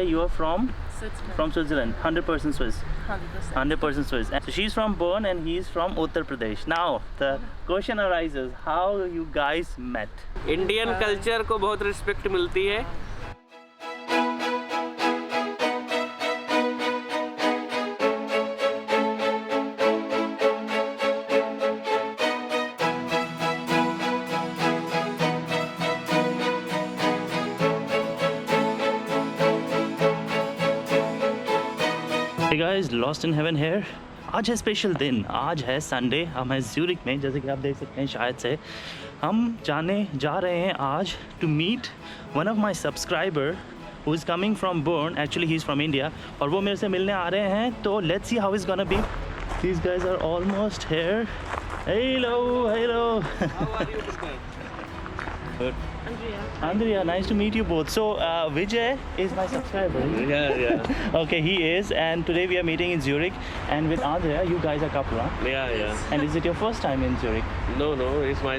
You are from Switzerland. Switzerland, 100% Swiss. 100%. 100% Swiss. So she's from Bern and he's from Uttar Pradesh. Now the question arises, how you guys met? Indian culture को बहुत respect मिलती है। Hey guys, Lost in Heaven here. आज है special दिन, आज है Sunday. हम हैं ज्यूरिक में, जैसे कि आप देख सकते हैं शायद से। हम जाने जा रहे हैं आज to meet one of my subscriber who is coming from Bern. Actually he is from India और वो मेरे से मिलने आ रहे हैं। तो let's see how is gonna be. These guys are almost here. Hello hello. Andrea, nice to meet you both. So Vijay is my subscriber. Yeah. Okay, he is, and today we are meeting in Zurich, and with Andrea, you guys are couple, huh? Yeah. And is it your first time in Zurich? No, it's my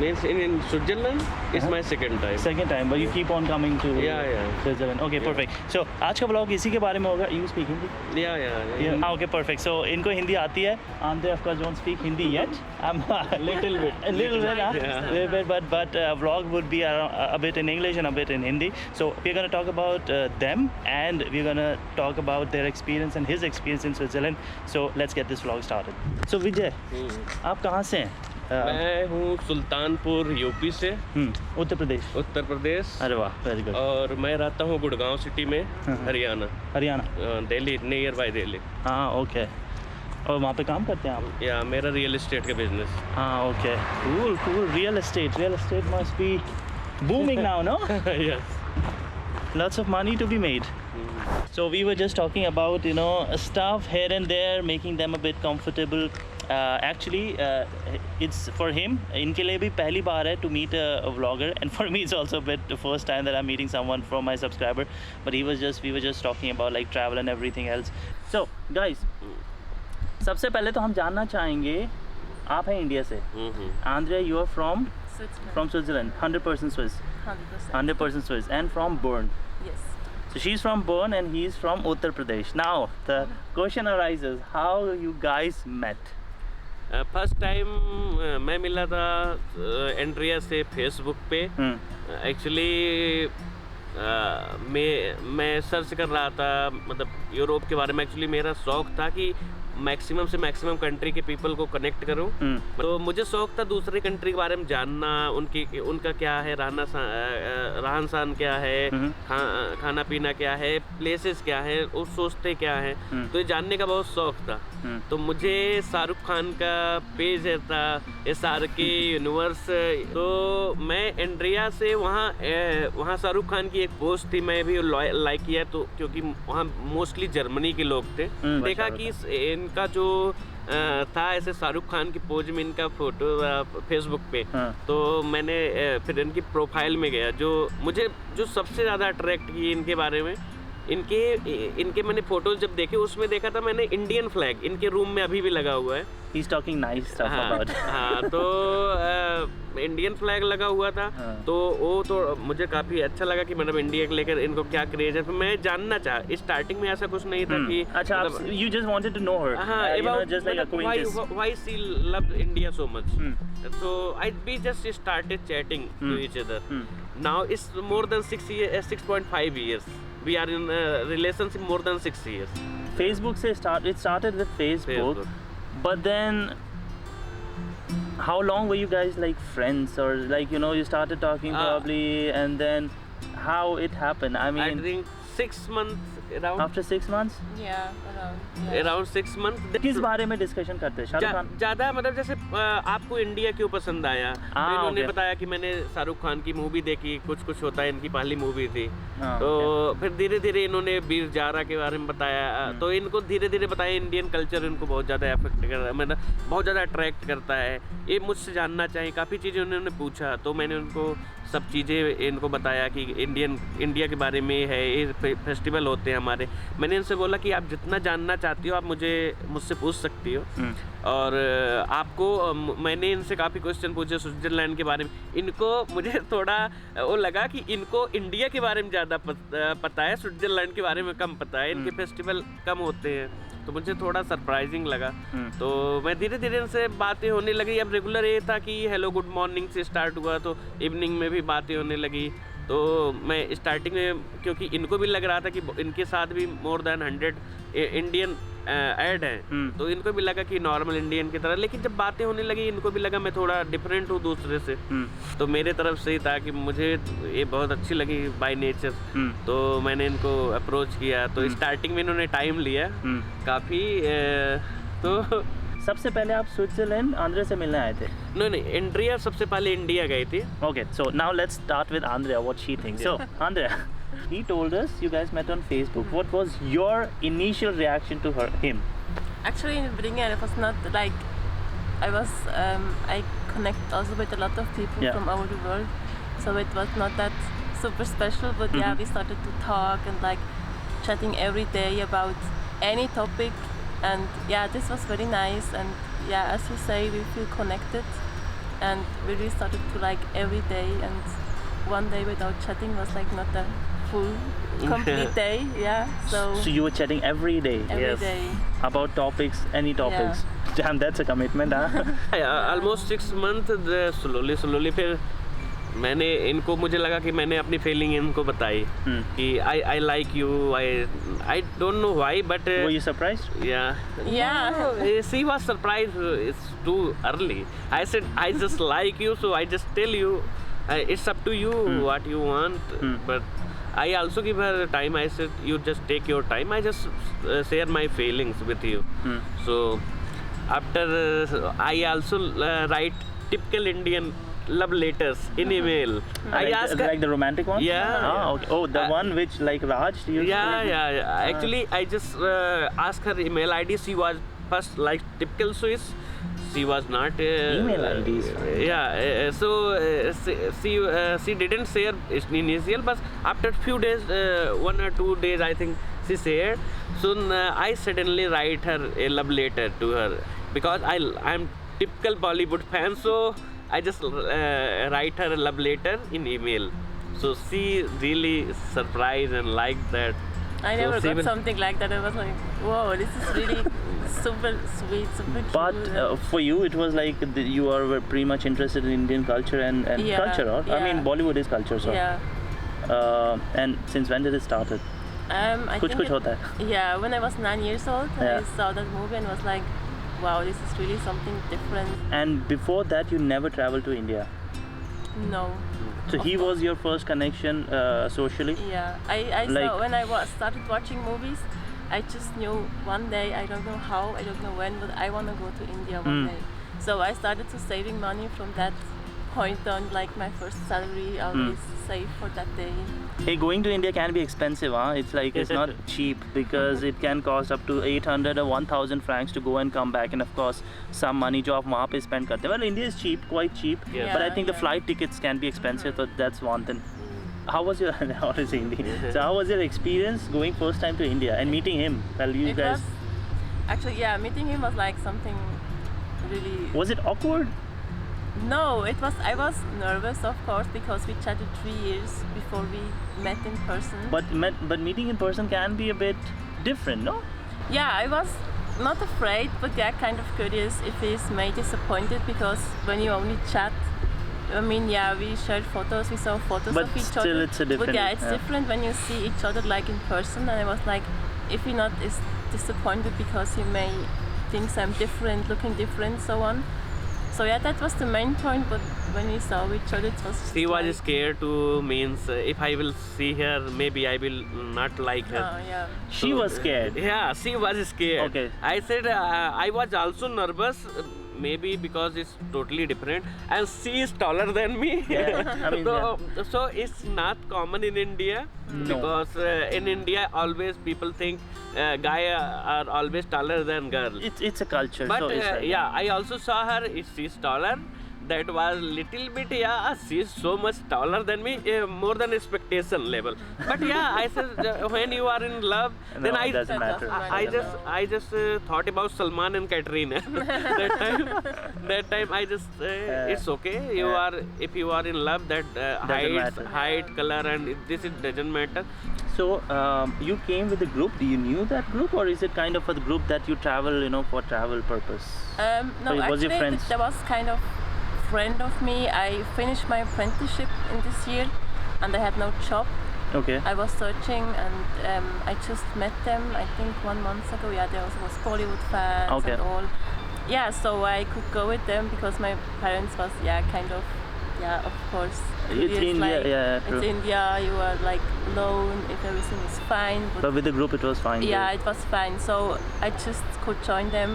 means in Switzerland. It's my second time. Second time, but you keep on coming to Yeah. Switzerland. Okay, perfect. So आज का vlog इसी के बारे में होगा. You speak Hindi? Yeah. Okay, perfect. So इनको हिंदी आती है. Andrea of course don't speak Hindi yet. I'm a little bit, but vlog would be a bit in English and a bit in Hindi. So we're going to talk about them, and we're going to talk about their experience and his experience in Switzerland. So let's get this vlog started. So Vijay, आप कहाँ से हैं? मैं हूँ Sultanpur UP से। उत्तर प्रदेश। अरे वाह, very good. और मैं रहता हूँ गुड़गांव सिटी में, हरियाणा। Delhi, near by Delhi. हाँ, ओके। और वहाँ पे काम करते हैं आप? या मेरा रियल एस्टेट का बिजनेस। हाँ, okay. Cool. Real estate must be booming now, no? Yes. Lots of money to be made. So we were just talking about, stuff here and there, making them a bit comfortable. Actually, it's for him. इनके लिए भी पहली बार है to meet a vlogger, and for me it's also a bit the first time that I'm meeting someone from my subscriber. But we were just talking about like travel and everything else. So guys, सबसे पहले तो हम जानना चाहेंगे, आप हैं India से। Andrea, you are from Switzerland, 100% Swiss. 100% Swiss, and from Bern. Yes. So she's from Bern and he's from Uttar Pradesh. Now the question arises, how you guys met? First time मैं मिला था Andrea से Facebook पे। Actually मैं search कर रहा था, मतलब यूरोप के बारे में। एक्चुअली मेरा शौक था कि मैक्सिमम से मैक्सिमम कंट्री के पीपल को कनेक्ट करूं। तो मुझे शौक था दूसरी कंट्री के बारे में जानना, उनका क्या है, रहन सहन क्या है, खाना पीना क्या है, प्लेसेस क्या है, वो सोचते क्या है। तो ये जानने का बहुत शौक था। तो मुझे शाहरुख खान का पेज था, SRK यूनिवर्स। तो मैं एंड्रिया से वहाँ शाहरुख खान की एक पोस्ट थी, मैं भी लाइक किया। तो क्योंकि वहाँ मोस्टली जर्मनी के लोग थे, देखा कि इनका जो था ऐसे शाहरुख खान की पोज में इनका फोटो फेसबुक पे। तो मैंने फिर इनकी प्रोफाइल में गया। जो मुझे सबसे ज़्यादा अट्रैक्ट की इनके बारे में, इनके मैंने फोटोज जब देखे, उसमें देखा था मैंने इंडियन फ्लैग इनके रूम में अभी भी लगा हुआ है। He's talking nice stuff about. हाँ, तो इंडियन फ्लैग लगा हुआ था। तो वो तो मुझे काफ़ी अच्छा लगा कि मतलब इंडिया के लेकर इनको क्या क्रेज है। तो मैं जानना चाहा, स्टार्टिंग में ऐसा कुछ नहीं था कि अच्छा, you just wanted to know her. हाँ, just like a coincidence. why she loved India so much. So we just started chatting to each other. Now it's more than 6.5 years. We are in a relationship more than 6 years. Facebook it started with Facebook. But then how long were you guys like friends, or like you started talking probably, and then how it happened? I mean, I think 6 months around. After 6 months? Around 6 months. किस बारे में discussion करते हैं? शाहरुख खान ज़्यादा, मतलब जैसे आपको India क्यों पसंद आया? तो इन्होंने बताया कि मैंने शाहरुख खान की मूवी देखी, कुछ होता है, इनकी पहली मूवी थी। तो फिर धीरे धीरे इन्होंने वीर जारा के बारे में बताया। तो इनको धीरे धीरे बताया इंडियन कल्चर इनको बहुत ज़्यादा अफेक्ट कर रहा है, मतलब बहुत ज़्यादा अट्रैक्ट करता है। ये मुझसे जानना चाहिए, काफ़ी चीज़ें उन्होंने पूछा। तो मैंने उनको सब चीज़ें इनको बताया कि इंडिया के बारे में है, ये फेस्टिवल होते हैं हमारे। मैंने इनसे बोला कि आप जितना जानना चाहती हो आप मुझसे पूछ सकती हो। और आपको मैंने इनसे काफ़ी क्वेश्चन पूछे स्विट्ज़रलैंड के बारे में। इनको मुझे थोड़ा वो लगा कि इनको इंडिया के बारे में ज़्यादा पता है, स्विट्ज़रलैंड के बारे में कम पता है, इनके फेस्टिवल कम होते हैं, तो मुझे थोड़ा सरप्राइजिंग लगा। तो मैं धीरे धीरे इनसे बातें होने लगी। अब रेगुलर ये था कि हेलो गुड मॉर्निंग से स्टार्ट हुआ, तो इवनिंग में भी बातें होने लगी। तो मैं स्टार्टिंग में, क्योंकि इनको भी लग रहा था कि इनके साथ भी मोर देन 100 इंडियन ऐड हैं, तो इनको भी लगा कि नॉर्मल इंडियन की तरह। लेकिन जब बातें होने लगी इनको भी लगा मैं थोड़ा डिफरेंट हूँ दूसरे से। तो मेरे तरफ से ही था कि मुझे ये बहुत अच्छी लगी बाय नेचर, तो मैंने इनको अप्रोच किया। तो स्टार्टिंग में इन्होंने टाइम लिया काफ़ी। तो सबसे पहले आप स्विट्जरलैंड आंद्रे से मिलने आए थे? नहीं, इंडिया सबसे पहले इंडिया गई थी। Okay, so now let's start with Andrea, what she thinks. So, Andrea, he told us you guys met on Facebook. What was your initial reaction to him? Actually, in the beginning, it was not like I connect also with a lot of people from all over the world, so it was not that super special. But yeah, we started to talk and like chatting every day about any topic, and yeah, this was very nice. And yeah, as you say, we feel connected, and we really started to like every day. And one day without chatting was like not a full complete day. Yeah, so you were chatting every day? Every day. About topics, any topics? Damn, that's a commitment, huh? Almost 6 months slowly फिर मैंने इनको, मुझे लगा कि मैंने अपनी feeling इनको बताई कि I like you. I don't know why, but were you surprised? Yeah. She was surprised. It's too early. I said I just like you, so I just tell you. It's up to you what you want. But I also give her time. I said you just take your time. I just share my feelings with you. So after I also write typical Indian love letters in email. I ask her, like the romantic one? Yeah. Ah, okay. Oh, the one which like Raj used yeah. Actually, I just asked her email ID. She was first like typical Swiss. She was not email IDs. So she didn't share initial, but after few days, 1 or 2 days, I think she shared. So I suddenly write her a love letter to her because I'm typical Bollywood fan. So I just write her a love letter in email. So she really surprised and liked that. I never got something like that. I was like, whoa, this is really super sweet, super cute. But for you, it was like you are pretty much interested in Indian culture and culture, or? I mean, Bollywood is culture, so. Yeah. And since when did it started? I think कुछ होता है. Yeah, when I was 9 years old, I saw that movie and was like, wow, this is really something different. And before that, you never traveled to India? No. So he was your first connection socially? Yeah, I saw when I started watching movies, I just knew one day, I don't know how, I don't know when, but I want to go to India one day. So I started to saving money from that point on, like my first salary, I always save for that day. Hey, going to India can be expensive, huh? It's like, it's not cheap because it can cost up to 800 or 1000 francs to go and come back, and of course some money जो आप वहाँ पे spend करते हैं. Well, India is cheap, quite cheap, but I think the flight tickets can be expensive, so that's one thing. How was your So how was your experience going first time to India and meeting him? Well, you guys. Actually, yeah, meeting him was like something really. Was it awkward? No, it was. I was nervous, of course, because we chatted 3 years before we met in person. But meeting in person can be a bit different, no? Yeah, I was not afraid, but yeah, kind of curious if he's made disappointed, because when you only chat, I mean, yeah, we shared photos, we saw photos of each other. But still, it's a different. But yeah, it's different when you see each other like in person. And I was like, if he not is disappointed because he may thinks I'm different, looking different, so on. So yeah, that was the main point. But when we saw each other, it was. She was scared to means if I will see her, maybe I will not like her. Oh yeah. She was scared. Yeah, she was scared. Okay. I said I was also nervous. Maybe because it's totally different, and she is taller than me. Yeah, I mean, so it's not common in India, because in India always people think guys are always taller than girls. It's a culture. But so it's I also saw her. She's taller, that was little bit, yeah, she's so much taller than me, more than expectation level. But yeah, I said when you are in love, No, then it doesn't matter. I just thought about Salman and Katrina. that time I just it's okay. You are, if you are in love, that matter. height, color, and this it doesn't matter. So you came with the group. Do you knew that group, or is it kind of a group that you travel, for travel purpose? No, Or it was your actually, friends? there was kind of friend of me. I finished my apprenticeship in this year, and I had no job. Okay. I was searching, and I just met them. I think 1 month ago. Yeah, there was Bollywood fans Okay. and all. Yeah, so I could go with them because my parents was kind of of course. It's curious, India, like, yeah, true. It's India. You are like alone if everything is fine. But with the group, it was fine. Yeah, it was fine. So I just could join them.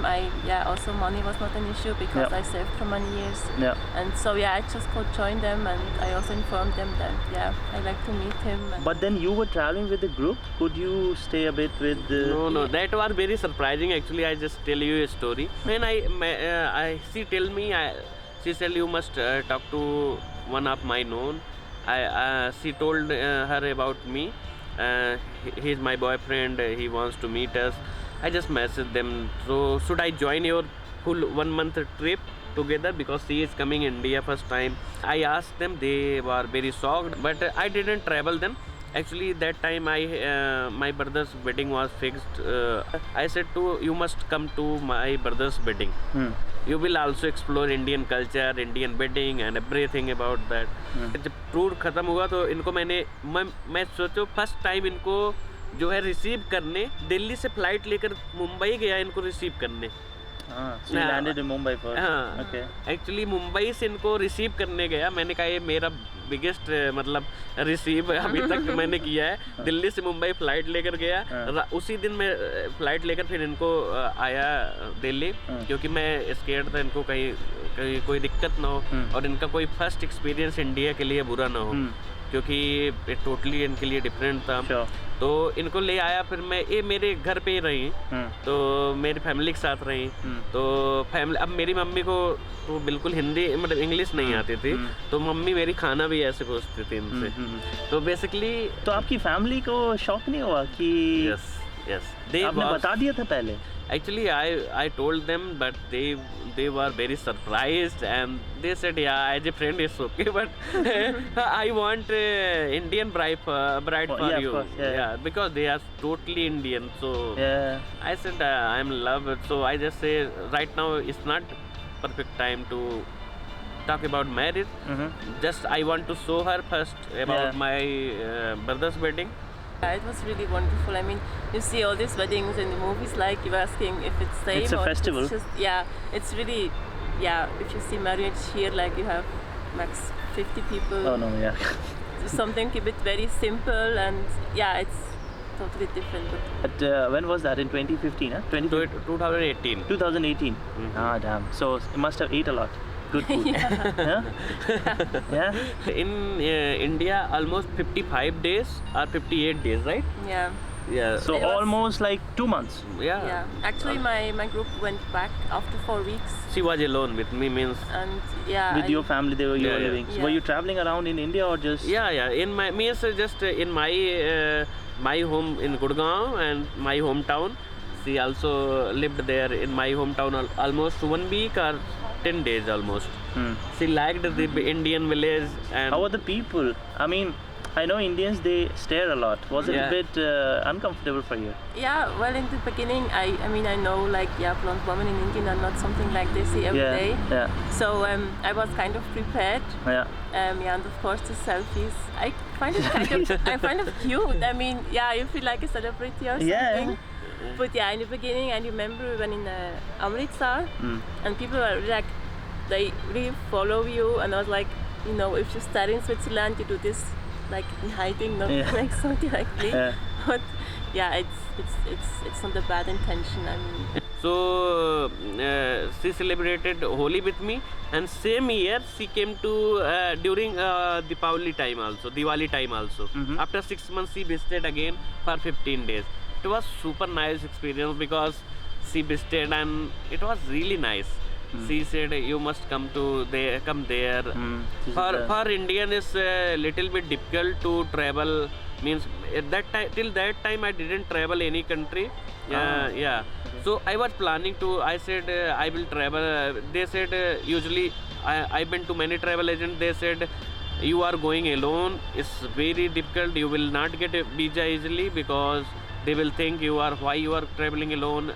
Also money was not an issue because Yeah. I saved for many years. Yeah. And so I just could join them, and I also informed them that I like to meet him. And But then you were traveling with the group. Could you stay a bit with the? No, that was very surprising. Actually, I just tell you a story. When she tell me, she said you must talk to one of my known. She told her about me. He's my boyfriend. He wants to meet us. I just messaged them. So should I join your full 1 month trip together, because she is coming India first time? I asked them. They were very shocked, but I didn't travel then. Actually, that time my brother's wedding was fixed. I said you must come to my brother's wedding. You will also explore Indian culture, Indian wedding and everything about that. जब tour खत्म हुआ तो इनको मैं सोचो first time इनको जो है रिसीव करने दिल्ली से फ्लाइट लेकर मुंबई गया इनको रिसीव करने. So you landed in Mumbai first. हाँ, Okay. एक्चुअली मुंबई से इनको रिसीव करने गया. मैंने कहा ये मेरा बिगेस्ट मतलब रिसीव अभी तक मैंने किया है. दिल्ली से मुंबई फ्लाइट लेकर गया. उसी दिन मैं फ्लाइट लेकर फिर इनको आया दिल्ली, क्योंकि मैं स्केर्ड था इनको कहीं कोई दिक्कत ना हो और इनका कोई फर्स्ट एक्सपीरियंस इंडिया के लिए बुरा ना हो, क्योंकि टोटली इनके लिए डिफरेंट था. Sure. तो इनको ले आया. फिर मैं ये मेरे घर पे ही रही, तो मेरी फैमिली के साथ रही. तो फैमिली, अब मेरी मम्मी को तो बिल्कुल हिंदी मतलब इंग्लिश नहीं आती थी, तो मम्मी मेरी खाना भी ऐसे पूछती थी इनसे. तो बेसिकली तो आपकी फैमिली को शॉक नहीं हुआ कि यस आपने बता दिया था पहले? Actually, I told them, but they were very surprised, and they said, "Yeah, as a friend, it's okay, but I want Indian bride for yeah, you, of course, yeah. because they are totally Indian." So Yeah. I said, "I'm in love." So I just say, right now it's not perfect time to talk about marriage. Just I want to show her first about my brother's wedding. it was really wonderful. I mean, you see all these weddings in the movies, like you're asking if it's same It's a or festival. It's just, it's really, if you see marriage here, like you have max 50 people. Oh no, yeah. Something keep it very simple, and it's totally different. But when was that? In 2015, huh? 2018. 2018. Ah, damn. So you must have ate a lot. Good food. Yeah. In India, almost 55 days or 58 days, right? Yeah. So It was- almost like 2 months. Yeah. Actually, my group went back after 4 weeks, She was alone with me, means. and With your family, you were Yeah. living. So Yeah. were you traveling around in India or just? Yeah. In my means just in my home in Gurgaon and my hometown. She also lived there in my hometown almost 1 week or 10 days almost. She liked the Indian village. And How are the people? I mean, I know Indians, they stare a lot. Was it a Yeah. bit uncomfortable for you? Well, in the beginning, I mean, I know like blonde women in India are not something like they see every day. Yeah. So I was kind of prepared. Yeah. And of course the selfies. I find it I find it cute. I mean, you feel like a celebrity or something. Yeah. But in the beginning, I remember when in Amritsar, and people were like, they really follow you, and I was like, if you start in Switzerland, you do this like in hiding, not like so directly. Yeah. But it's not a bad intention. I mean. So she celebrated Holi with me, and same year she came to during Diwali time also. After 6 months she visited again for 15 days. It was super nice experience because she visited and it was really nice. She said you must come there. For Indian is little bit difficult to travel. Means at that time, till that time I didn't travel any country. Yeah. So I was planning to. I said I will travel. They said usually I've been to many travel agents. They said you are going alone. It's very difficult. You will not get a visa easily because they will think why you are traveling alone.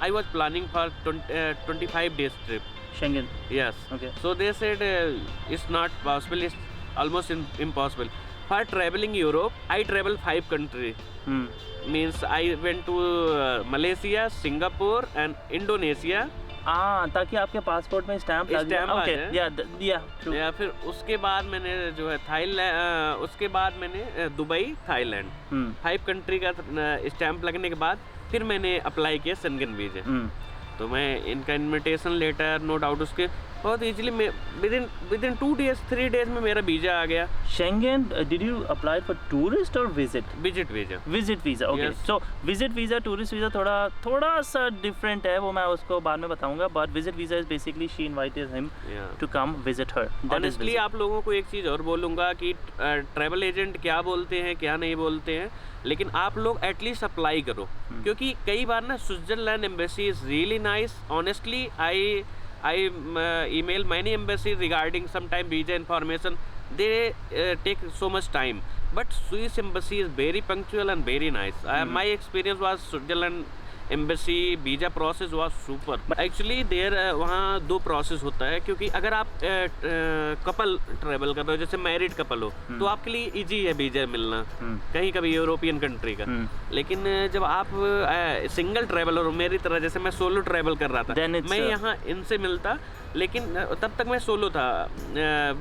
I was planning for 25 days trip. Schengen. Yes. Okay. So they said it's not possible. It's almost impossible. For traveling Europe, I travel 5 countries. Means I went to Malaysia, Singapore and Indonesia. ताकि आपके passport में stamp लग जाए। Okay या फिर उसके बाद मैंने जो है थाईलैंड, उसके बाद मैंने दुबई, थाईलैंड 5 कंट्री का स्टैम्प लगने के बाद फिर मैंने अप्लाई किया शेंगन वीजा। तो मैं इनका इनविटेशन लेटर नो डाउट उसके बहुत easily with in 2 days 3 days में मेरा वीजा आ गया। Schengen did you apply for tourist और visit visa? Visit visa. Okay, so visit visa tourist visa थोड़ा सा डिफरेंट है, वो मैं उसको बाद में बताऊंगा। But visit visa is basically she invited him to come visit her. Honestly आप लोगों को एक चीज़ और बोलूँगा कि ट्रैवल एजेंट क्या बोलते हैं क्या नहीं बोलते हैं, लेकिन आप लोग एटलीस्ट अप्लाई करो। क्योंकि कई बार ना Switzerland embassy is really nice. Honestly I email many embassies regarding sometime visa information. They take so much time, but Swiss embassy is very punctual and very nice. My experience was Switzerland embassy visa process was super. But actually there वहाँ 2 process होता है, क्योंकि अगर आप couple travel कर रहे हो, जैसे मैरिड कपल हो, तो आपके लिए इजी है वीजा मिलना कहीं कभी यूरोपियन कंट्री का। लेकिन जब आप सिंगल ट्रेवलर हो मेरी तरह, जैसे मैं सोलो ट्रेवल कर रहा था, मैं यहाँ इनसे मिलता, लेकिन तब तक मैं सोलो था।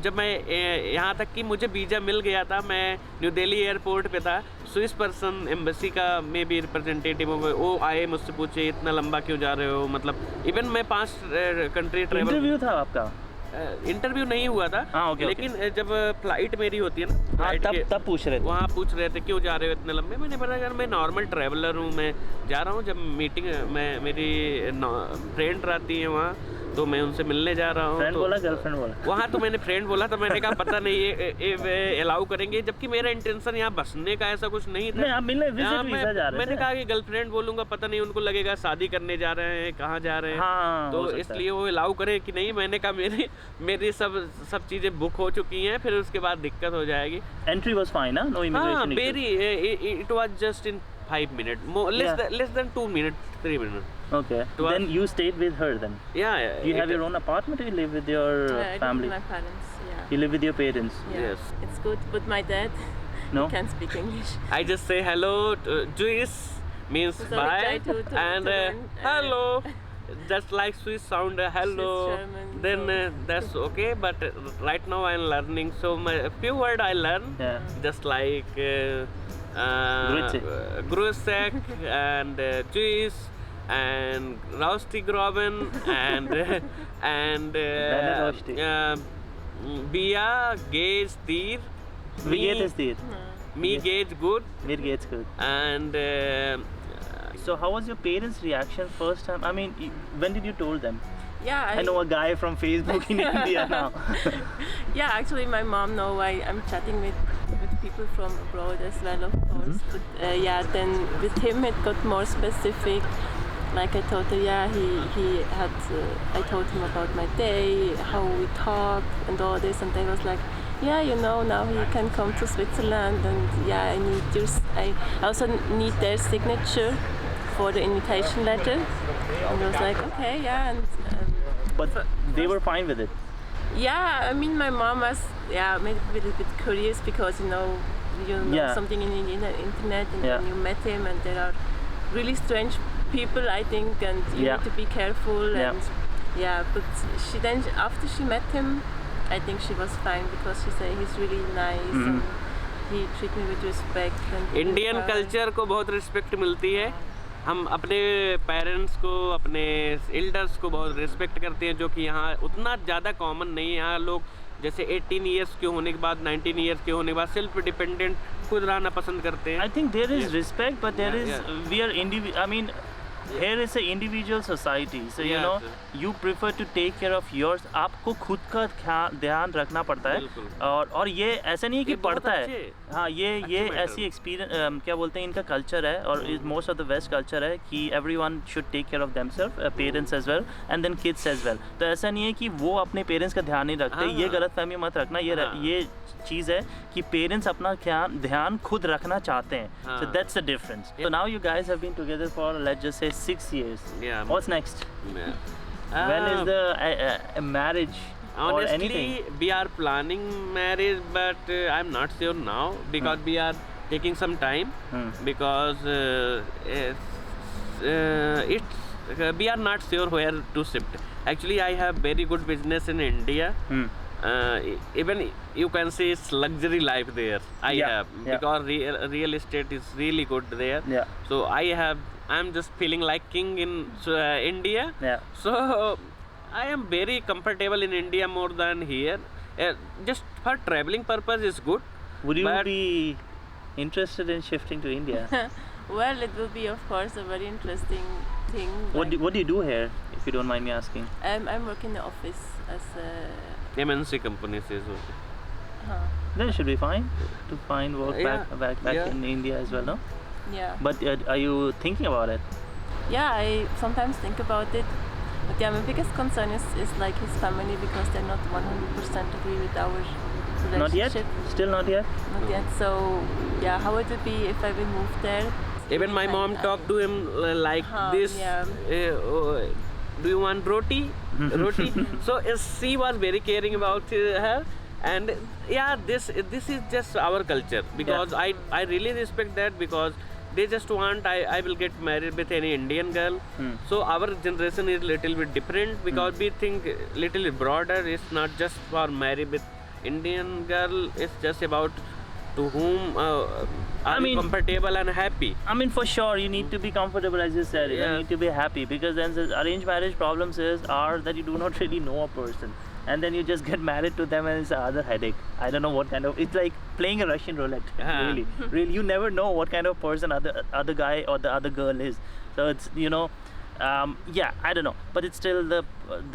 जब मैं यहाँ तक कि मुझे वीज़ा मिल गया था, मैं न्यू दिल्ली एयरपोर्ट पे था, स्विस पर्सन एम्बेसी का मे बी रिप्रेजेंटेटिव हो गए, वो आए मुझसे पूछे इतना लंबा क्यों जा रहे हो। मतलब इवन मैं 5 कंट्री ट्रेवल। इंटरव्यू था आपका? इंटरव्यू नहीं हुआ था। लेकिन जब फ्लाइट मेरी होती है ना, तब पूछ रहे थे, वहाँ पूछ रहे थे क्यों जा रहे हो इतने लंबे। मैंने बोला यार मैं नॉर्मल ट्रैवलर हूँ, मैं जा रहा हूँ। जब मीटिंग में मेरी फ्रेंड रहती है वहाँ, तो मैं उनसे मिलने जा रहा हूँ। फ्रेंड बोला गर्लफ्रेंड बोला? वहाँ तो मैंने फ्रेंड बोला, तो मैंने कहा पता नहीं ये अलाउ करेंगे, जबकि मेरा इंटेंशन यहाँ बसने का ऐसा कुछ नहीं था। मैंने कहा कि गर्लफ्रेंड बोलूँगा, पता नहीं उनको लगेगा शादी करने जा रहे हैं, कहाँ जा रहे हैं, तो इसलिए वो अलाउ करे कि नहीं। मैंने कहा मेरी सब चीज़ें बुक हो चुकी हैं, फिर उसके बाद दिक्कत हो जाएगी। Entry was fine, no immigration? Very it was just in 5 minutes, more less than 2 minutes, 3 minutes. Okay. Then you stayed with her then? Yeah. You have your own apartment, or you live with your family? I live with my parents. Yeah. You live with your parents? Yeah. Yes. It's good, but my dad can't speak English. I just say hello to Swiss means so bye and hello. Just like Swiss sound hello. German, then that's okay. But right now I'm learning, so a few words I learn. Yeah. Just like Grüße and Swiss and Raustigroben and Bia geht's dir? Wie geht es dir? Me geht's good. Mir geht's good. And so how was your parents' reaction first time? I mean, when did you told them? Yeah, I know a guy from Facebook in India now. Yeah, actually my mom knows I'm chatting with people from abroad as well, of course. But yeah, then with him it got more specific. Like I told her, yeah, he had. I told him about my day, how we talk, and all this, and they was like, yeah, you know, now he can come to Switzerland, and yeah, I also need their signature for the invitation letter. And I was like, okay, yeah, and. But they were fine with it. Yeah, I mean, my mom was maybe a little bit curious because you know something in the internet, and then you met him, and there are really strange people, I think, and you need to be careful. And but after she met him, I think she was fine because she said he's really nice and he treat me with respect. And Indian culture को बहुत respect मिलती है। हम अपने parents को, अपने elders को बहुत रिस्पेक्ट करते हैं, जो कि यहाँ उतना ज़्यादा कॉमन नहीं है। यहाँ लोग जैसे 18 ईयर्स के होने के बाद, 19 ईयर्स के होने के बाद सेल्फ डिपेंडेंट खुद रहना पसंद करते हैं। I think there is respect, but there is we are I mean here is an individual society, so you Yes, know yes. you prefer to take care of yours. आपको खुद का ध्यान रखना पड़ता है, बिल्कुल। और ये ऐसा नहीं है कि ये बहुत पड़ता है, अच्छे- हाँ ये matter। ऐसी एक्सपीरियंस क्या बोलते हैं इनका कल्चर है, और most of the west culture है कि everyone should take care of themselves, parents as well and then kids as well. तो ऐसा नहीं है कि वो अपने पेरेंट्स का ध्यान नहीं रखते, हाँ। ये गलत फहमी मत रखना, ये चीज़ है कि पेरेंट्स अपना ध्यान खुद रखना चाहते हैं. So हाँ। that's the difference. So now you guys have been together for, let's just say, 6 years. Yeah. What's next? Yeah. When is the marriage or Honestly, anything? we are planning marriage, but I'm not sure now because we are taking some time because we are not sure where to shift. Actually, I have very good business in India. Even you can say it's luxury life there. I Yeah, have yeah. because real estate is really good there. Yeah. So I'm just feeling like king in India. Yeah. So I am very comfortable in India more than here. Just for traveling purpose is good. Would you But- be interested in shifting to India? Well, it will be, of course, a very interesting thing. What do you do here, if you don't mind me asking? I'm working in the office as a. MNC companies is okay. Then it should be fine to find work Yeah, back yeah. in India as well, no? Yeah. But are you thinking about it? Yeah, I sometimes think about it. But yeah, my biggest concern is like his family because they're not 100% agree with our relationship. Not yet? Still not yet? Not yet. So yeah, how it would be if I will move there. Even my mom talked to him like this. Yeah. Do you want roti? Roti. So she was very caring about her, and yeah, this is just our culture because I really respect that because they just want I will get married with any Indian girl. So our generation is little bit different because we think little bit broader. It's not just for marry with Indian girl. It's just about to whom are you comfortable and happy. I mean, for sure, you need to be comfortable, as you said. You Yeah. need to be happy because then the arranged marriage problems are that you do not really know a person, and then you just get married to them, and it's another headache. I don't know what kind of. It's like playing a Russian roulette. Yeah. Really, you never know what kind of person other guy or the other girl is. So it's yeah, I don't know, but it's still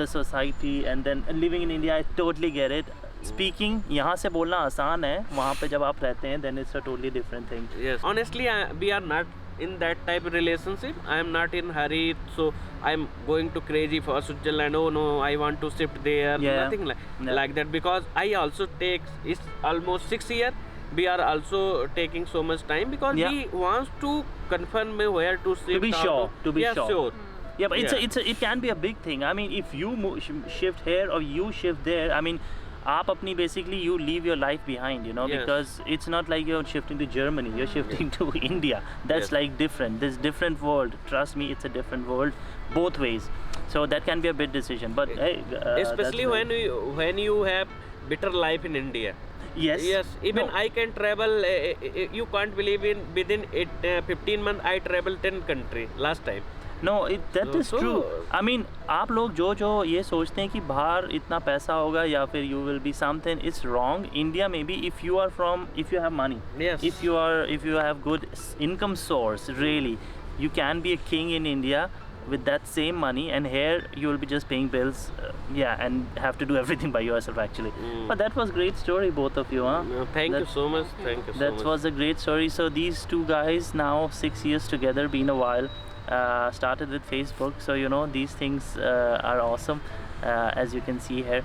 the society, and then living in India, I totally get it. Speaking, यहाँ से बोलना आसान है, वहाँ पे जब आप रहते हैं, then it's a totally different thing. Yes, honestly, we are not in that type of relationship. I am not in hurry, so I am going to crazy for Switzerland. Oh no, I want to shift there. Yeah. Nothing like that because I also it's almost 6 years. We are also taking so much time because Yeah. we want to confirm where to shift. be how sure, to be yeah, sure. Yeah, but Yeah. it can be a big thing. I mean, if you shift here or you shift there, I mean, आप अपनी basically you leave your life behind, Yes. because it's not like you're shifting to Germany, you're shifting to India. That's Yes. like different. This different world. Trust me, it's a different world, both ways. So that can be a big decision. But hey, especially that's when you have better life in India. yes, Yes, even No. I can travel. You can't believe within 15 months I traveled 10 country last time. No, that is So- true. I mean, आप लोग जो ये सोचते हैं कि बाहर इतना पैसा होगा या फिर you will be something, it's wrong. India maybe if you have money, Yes. if you have good income source, really, you can be a king in India with that same money, and here you will be just paying bills, and have to do everything by yourself actually. But that was great story, both of you, huh? Thank you That- so much. Thank you so That much. was a great story. So these two guys now 6 years together, been a while. Started with Facebook, so these things are awesome, as you can see here.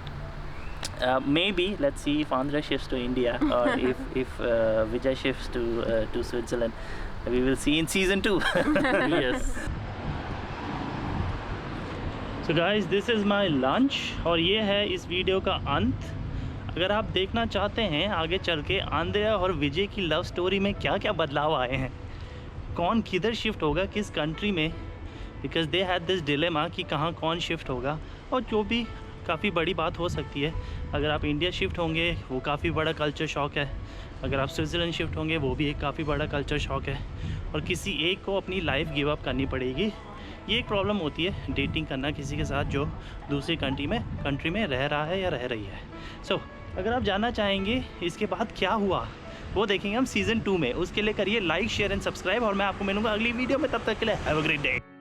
Maybe let's see if Andhra shifts to India or if Vijay shifts to Switzerland. We will see in season 2. Yes. So guys, this is my lunch और ये है इस video का अंत. अगर आप देखना चाहते हैं आगे चल के आंद्रिया और विजय की लव स्टोरी में क्या क्या बदलाव आए हैं, कौन किधर शिफ्ट होगा, किस कंट्री में, because they had this dilemma कि कहाँ कौन शिफ्ट होगा, और जो भी काफ़ी बड़ी बात हो सकती है. अगर आप इंडिया शिफ्ट होंगे वो काफ़ी बड़ा कल्चर शॉक है, अगर आप स्विट्ज़रलैंड शिफ्ट होंगे वो भी एक काफ़ी बड़ा कल्चर शॉक है, और किसी एक को अपनी लाइफ गिव अप करनी पड़ेगी. ये एक प्रॉब्लम होती है डेटिंग करना किसी के साथ जो दूसरी कंट्री में रह रहा है या रह रही है. सो अगर आप जानना चाहेंगे इसके बाद क्या हुआ, वो देखेंगे हम सीज़न 2 में. उसके लिए करिए लाइक, शेयर एंड सब्सक्राइब, और मैं आपको मिलूंगा अगली वीडियो में. तब तक के लिए हैव अ ग्रेट डे.